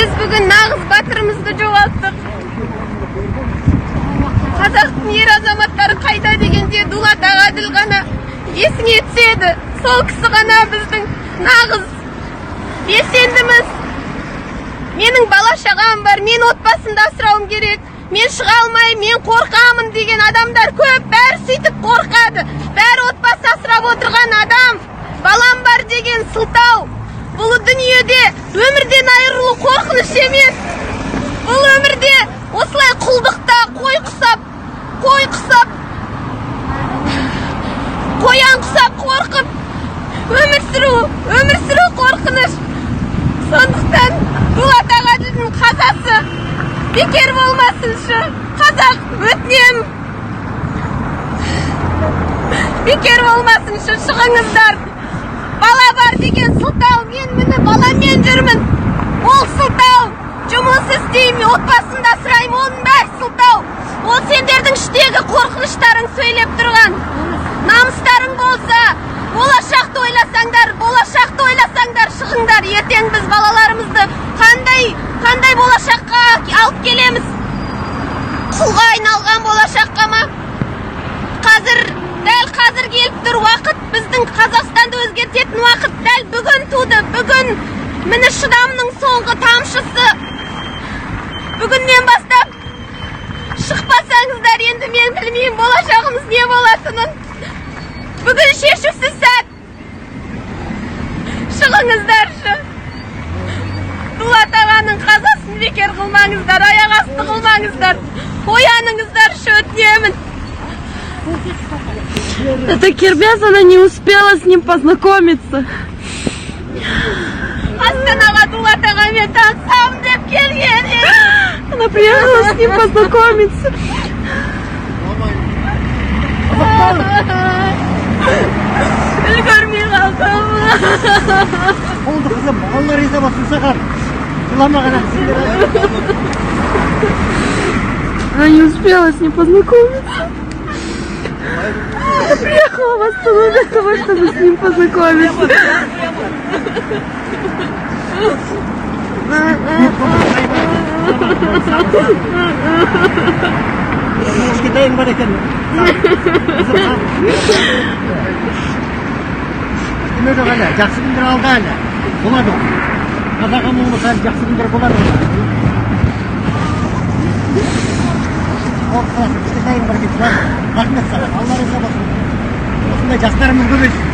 Biz bugün nağız batırımızды жоғалттық. Қазақтың ер азаматтары қайда дегенде Дулат Ағаділ ғана есіңе түседі. Сол кісі ғана біздің нағыз белсендіміз. Менің бала шағам бар, мен отбасымды асырауым керек. Мен шыға алмаймын, мен қорқамын деген адамдар көп. Бәрі сөйтіп қорқады. Бәрі отбасы асырап отырған адам. Балам бар деген сылтау. Бұл дүниеде өмірден айырылу қорқыныш емес. Бұл өмірде осылай құлдықта қой құсап, қоян құсап қорқып өмір сүру қорқыныш. Сондықтан Дулат Ағаділдің қазасы бекер болмасыншы. Қазақ, өтінем, бекер болмасыншы, шығыңыздар. Бала бар деген сылтау, мен міне баламен жүрмін. Ол сылтау, жұмыс істеймін, отбасымды асыраймын, оның бәрі сылтау. Ол сендердің іштегі қорқыныштарың сөйлеп тұрған. Намыстарың болса, болашақты ойласаңдар, шығыңдар. Ертең біз балаларымызды қандай болашаққа алып келеміз? Құлға айналған болашаққа ма? Дәл қазір келіп тұр уақыт, біздің Қазақстанды өзгертетін уақыт дәл бүгін туды. Бүгін міне шыдамның соңғы тамшысы. Бүгіннен бастап шықпасаңыздар, енді мен білмеймін болашағымыз не болатынын. Бүгін шешусіз сәт. Шығыңыздаршы. Дулат ағаның қазасын бекер қылмаңыздар, аяқ асты қылмаңыздар. Ояныңыздаршы, өтінемін. Это Кербез, она не успела с ним познакомиться. Астанаға Дулат ағамен танысам деп келген. Она приехала с ним познакомиться. Үлгермей қалдым. Oldu kızım, Allah rıza basın sakar. Kullanma kadar. Она не успела с ним познакомиться. Она приехала в Астану для того, чтобы с ним познакомиться. Kitayin var eken. Ne de hala, жақсы күндер алда hala. Болады. Қазағым болмаса жақсы күндер болады. Kitayin var eken. Рахмет саған. Алла разы болсын. Осындай жастарымыз көп өссін.